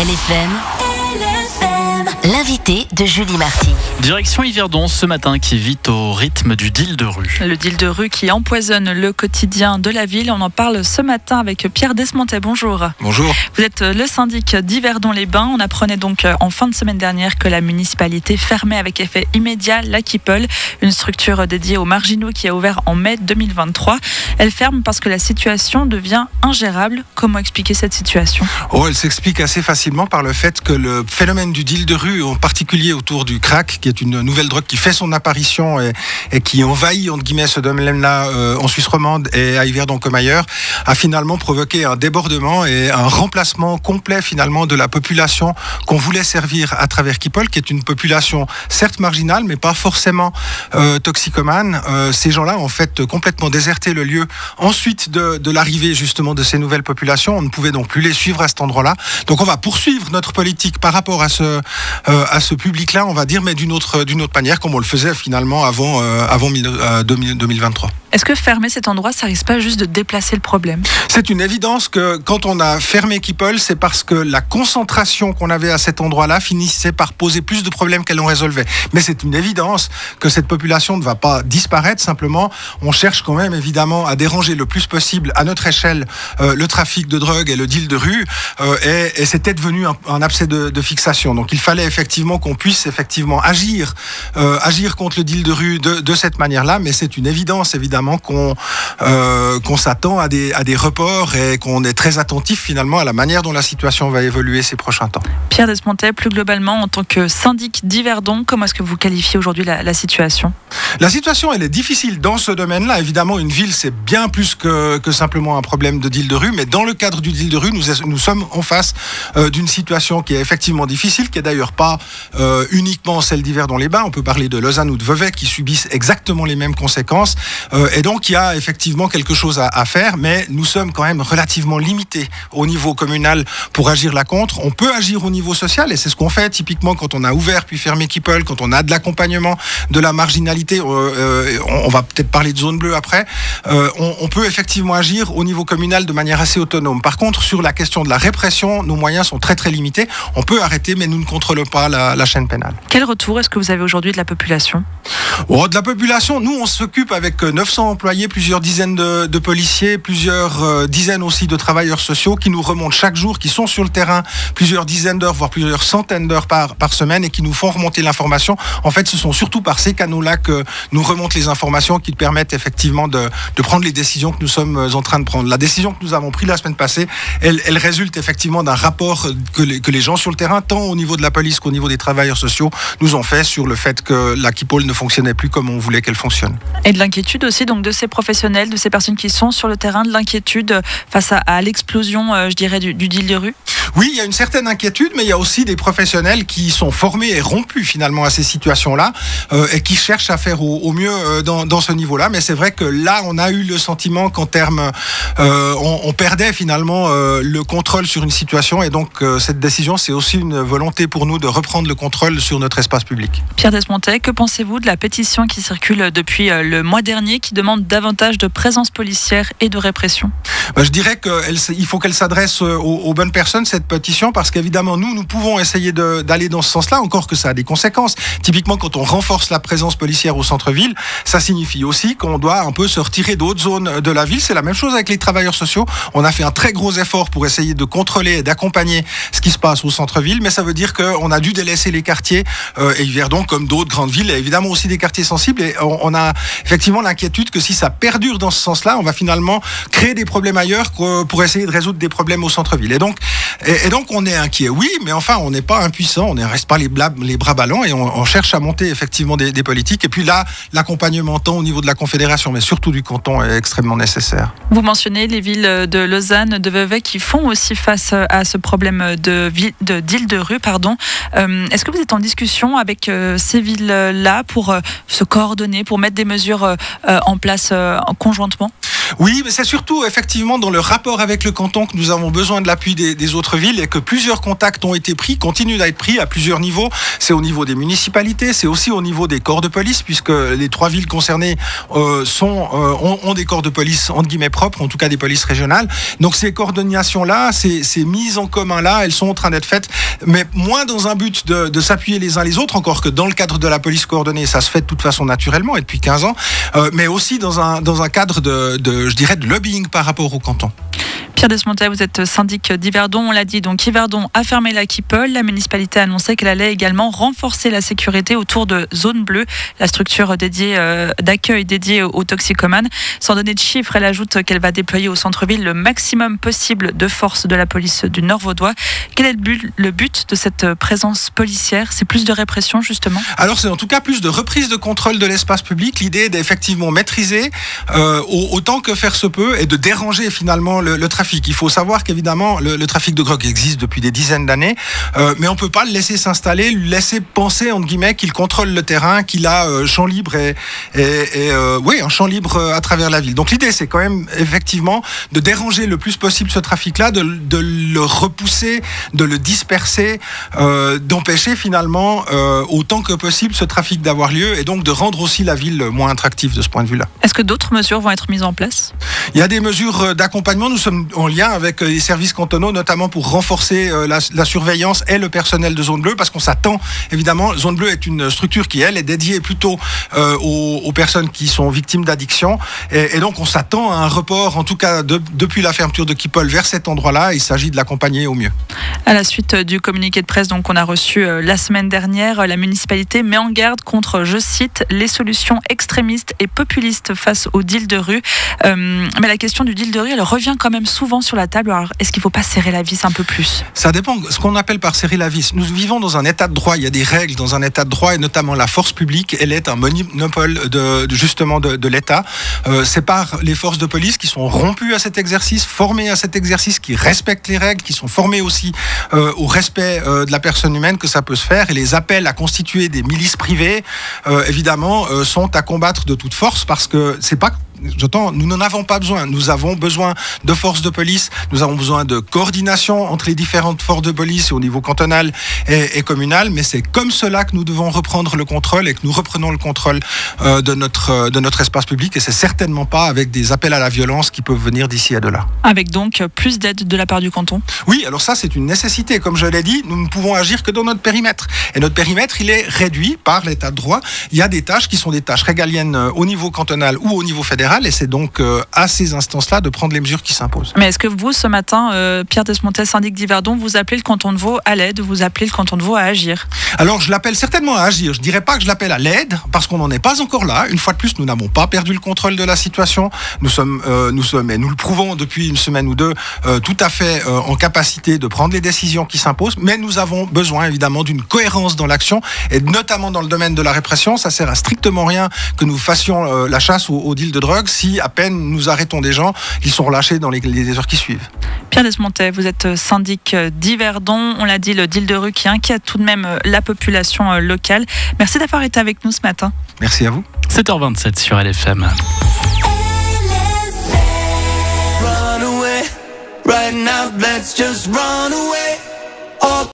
LFM, l'invité de Julie Marty. Direction Yverdon ce matin qui vit au rythme du deal de rue. Le deal de rue qui empoisonne le quotidien de la ville. On en parle ce matin avec Pierre Desmontet. Bonjour. Bonjour. Vous êtes le syndic d'Yverdon-les-Bains. On apprenait donc en fin de semaine dernière que la municipalité fermait avec effet immédiat la Kipol, une structure dédiée aux marginaux qui a ouvert en mai 2023. Elle ferme parce que la situation devient ingérable. Comment expliquer cette situation ? Elle s'explique assez facilement par le fait que le phénomène du deal de rue, en particulier autour du crack, qui est une nouvelle drogue qui fait son apparition et qui envahit entre guillemets ce domaine-là en Suisse romande et à Yverdon comme ailleurs, a finalement provoqué un débordement et un remplacement complet finalement de la population qu'on voulait servir à travers Kipol, qui est une population certes marginale mais pas forcément toxicomane. Ces gens-là ont en fait complètement déserté le lieu ensuite de l'arrivée justement de ces nouvelles populations. On ne pouvait donc plus les suivre à cet endroit-là. Donc on va poursuivre notre politique par rapport à ce public-là, on va dire, mais d'une autre manière, comme on le faisait finalement avant 2023. Est-ce que fermer cet endroit, ça risque pas juste de déplacer le problème ? C'est une évidence que quand on a fermé Kipol, c'est parce que la concentration qu'on avait à cet endroit-là finissait par poser plus de problèmes qu'elle en résolvait. Mais c'est une évidence que cette population ne va pas disparaître. Simplement, on cherche quand même évidemment à déranger le plus possible à notre échelle le trafic de drogue et le deal de rue. Et c'était devenu un abcès de fixation. Donc il fallait effectivement qu'on puisse effectivement agir contre le deal de rue de cette manière-là. Mais c'est une évidence évidemment qu'on s'attend à des reports et qu'on est très attentif finalement à la manière dont la situation va évoluer ces prochains temps. Pierre Desmontet, plus globalement, en tant que syndic d'Yverdon, comment est-ce que vous qualifiez aujourd'hui la situation ? La situation, elle est difficile dans ce domaine-là. Évidemment, une ville, c'est bien plus que simplement un problème de deal de rue, mais dans le cadre du deal de rue, nous sommes en face d'une situation qui est effectivement difficile, qui est d'ailleurs pas uniquement celle d'Yverdon-les-Bains. On peut parler de Lausanne ou de Vevey qui subissent exactement les mêmes conséquences. Et donc, il y a effectivement quelque chose à faire, mais nous sommes quand même relativement limités au niveau communal pour agir là contre. On peut agir au niveau social, et c'est ce qu'on fait typiquement quand on a ouvert puis fermé Kipol, quand on a de l'accompagnement de la marginalité. On va peut-être parler de zone bleue après. On peut effectivement agir au niveau communal de manière assez autonome. Par contre, sur la question de la répression, nos moyens sont très très limités. On peut arrêter, mais nous ne contrôlons pas la chaîne pénale. Quel retour est-ce que vous avez aujourd'hui de la population ? De la population, nous on s'occupe avec 900 employés, plusieurs dizaines de policiers, plusieurs dizaines aussi de travailleurs sociaux qui nous remontent chaque jour, qui sont sur le terrain plusieurs dizaines d'heures, voire plusieurs centaines d'heures par semaine et qui nous font remonter l'information. En fait, ce sont surtout par ces canaux-là que nous remontent les informations qui permettent effectivement de prendre les décisions que nous sommes en train de prendre. La décision que nous avons prise la semaine passée, elle résulte effectivement d'un rapport que les gens sur le terrain, tant au niveau de la police qu'au niveau des travailleurs sociaux, nous ont fait sur le fait que la Kipol ne fonctionnait plus comme on voulait qu'elle fonctionne. Et de l'inquiétude aussi, donc de ces professionnels, de ces personnes qui sont sur le terrain, de l'inquiétude face à l'explosion, je dirais, du deal de rue ? Oui, il y a une certaine inquiétude, mais il y a aussi des professionnels qui sont formés et rompus finalement à ces situations-là et qui cherchent à faire au mieux dans ce niveau-là. Mais c'est vrai que là, on a eu le sentiment qu'en termes, on perdait finalement le contrôle sur une situation, et donc cette décision, c'est aussi une volonté pour nous de reprendre le contrôle sur notre espace public. Pierre Desmontet, que pensez-vous de la pétition qui circule depuis le mois dernier, qui demande davantage de présence policière et de répression ? Je dirais qu'il faut qu'elle s'adresse aux bonnes personnes, cette pétition, parce qu'évidemment, nous pouvons essayer d'aller dans ce sens-là, encore que ça a des conséquences. Typiquement, quand on renforce la présence policière au centre-ville, ça signifie aussi qu'on doit un peu se retirer d'autres zones de la ville. C'est la même chose avec les travailleurs sociaux. On a fait un très gros effort pour essayer de contrôler et d'accompagner ce qui se passe au centre-ville, mais ça veut dire qu'on a dû délaisser les quartiers, et Yverdon, comme d'autres grandes villes, et évidemment aussi des quartiers sensibles, et on a effectivement l'inquiétude que si ça perdure dans ce sens-là, on va finalement créer des problèmes ailleurs pour essayer de résoudre des problèmes au centre-ville. Et donc on est inquiet, oui, mais enfin on n'est pas impuissant, on ne reste pas les bras ballants, et on cherche à monter effectivement des politiques. Et puis là, l'accompagnement tant au niveau de la Confédération, mais surtout du canton, est extrêmement nécessaire. Vous mentionnez les villes de Lausanne, de Vevey qui font aussi face à ce problème de deal de rue. Est-ce que vous êtes en discussion avec ces villes-là pour se coordonner, pour mettre des mesures en place conjointement ? Oui, mais c'est surtout effectivement dans le rapport avec le canton que nous avons besoin de l'appui des autres villes et que plusieurs contacts ont été pris, continuent d'être pris à plusieurs niveaux. C'est au niveau des municipalités, c'est aussi au niveau des corps de police, puisque les 3 villes concernées ont des corps de police entre guillemets propres, en tout cas des polices régionales. Donc ces coordinations-là, ces mises en commun-là, elles sont en train d'être faites, mais moins dans un but de s'appuyer les uns les autres, encore que dans le cadre de la police coordonnée, ça se fait de toute façon naturellement et depuis 15 ans, mais aussi dans un cadre je dirais de lobbying par rapport au canton. Pierre Desmontais, vous êtes syndic d'Yverdon, on l'a dit, donc Yverdon a fermé la Kipol. La municipalité a annoncé qu'elle allait également renforcer la sécurité autour de Zone Bleue, la structure d'accueil dédiée aux toxicomanes. Sans donner de chiffres, elle ajoute qu'elle va déployer au centre-ville le maximum possible de forces de la police du Nord-Vaudois. Quel est le but de cette présence policière? C'est plus de répression, justement? Alors, c'est en tout cas plus de reprise de contrôle de l'espace public. L'idée est d'effectivement maîtriser autant que faire se peut et de déranger finalement le trafic. Il faut savoir qu'évidemment, le trafic de drogue existe depuis des dizaines d'années, mais on ne peut pas le laisser s'installer, lui laisser penser, entre guillemets, qu'il contrôle le terrain, qu'il a champ libre un champ libre à travers la ville. Donc l'idée, c'est quand même effectivement de déranger le plus possible ce trafic-là, de le repousser, de le disperser, d'empêcher finalement autant que possible ce trafic d'avoir lieu et donc de rendre aussi la ville moins attractive de ce point de vue-là. Est-ce que d'autres mesures vont être mises en place? Il y a des mesures d'accompagnement. Nous sommes en lien avec les services cantonaux, notamment pour renforcer la surveillance et le personnel de Zone Bleue, parce qu'on s'attend, évidemment, Zone Bleue est une structure qui, elle, est dédiée plutôt aux personnes qui sont victimes d'addiction, et donc on s'attend à un report, en tout cas depuis la fermeture de Kipol vers cet endroit-là. Il s'agit de l'accompagner au mieux. À la suite du communiqué de presse qu'on a reçu la semaine dernière, la municipalité met en garde contre, je cite, les solutions extrémistes et populistes face au deal de rue. Mais la question du deal de rue, elle revient quand même souvent sur la table. Alors, est-ce qu'il ne faut pas serrer la vis un peu plus? Ça dépend de ce qu'on appelle par serrer la vis. Nous vivons dans un état de droit. Il y a des règles dans un état de droit, et notamment la force publique. Elle est un monopole de l'État. C'est par les forces de police qui sont rompues à cet exercice, formées à cet exercice, qui respectent les règles, qui sont formées aussi au respect de la personne humaine que ça peut se faire. Et les appels à constituer des milices privées, évidemment, sont à combattre de toute force, parce que c'est pas... Nous n'en avons pas besoin. Nous avons besoin de forces de police, nous avons besoin de coordination entre les différentes forces de police au niveau cantonal et communal, mais c'est comme cela que nous devons reprendre le contrôle et que nous reprenons le contrôle de notre espace public, et c'est certainement pas avec des appels à la violence qui peuvent venir d'ici et de là. Avec donc plus d'aide de la part du canton? Oui, alors ça c'est une nécessité. Comme je l'ai dit, nous ne pouvons agir que dans notre périmètre. Et notre périmètre, il est réduit par l'état de droit. Il y a des tâches qui sont des tâches régaliennes au niveau cantonal ou au niveau fédéral, et c'est donc à ces instances-là de prendre les mesures qui s'imposent. Mais est-ce que vous, ce matin, Pierre Desmontais, syndic d'Yverdon, vous appelez le canton de Vaud à l'aide, vous appelez le canton de Vaud à agir? Alors, je l'appelle certainement à agir. Je ne dirais pas que je l'appelle à l'aide, parce qu'on n'en est pas encore là. Une fois de plus, nous n'avons pas perdu le contrôle de la situation. Nous sommes, et nous le prouvons depuis une semaine ou deux, tout à fait en capacité de prendre les décisions qui s'imposent, mais nous avons besoin évidemment d'une cohérence dans l'action, et notamment dans le domaine de la répression. Ça sert à strictement rien que nous fassions la chasse au deal de drogue si à peine nous arrêtons des gens, ils sont relâchés dans les heures qui suivent. Pierre Desmontais, vous êtes syndic d'Yverdon. On l'a dit, le deal de rue qui inquiète tout de même la population locale. Merci d'avoir été avec nous ce matin. Merci à vous. 7h27 sur LFM. Run away, right now, let's just run away.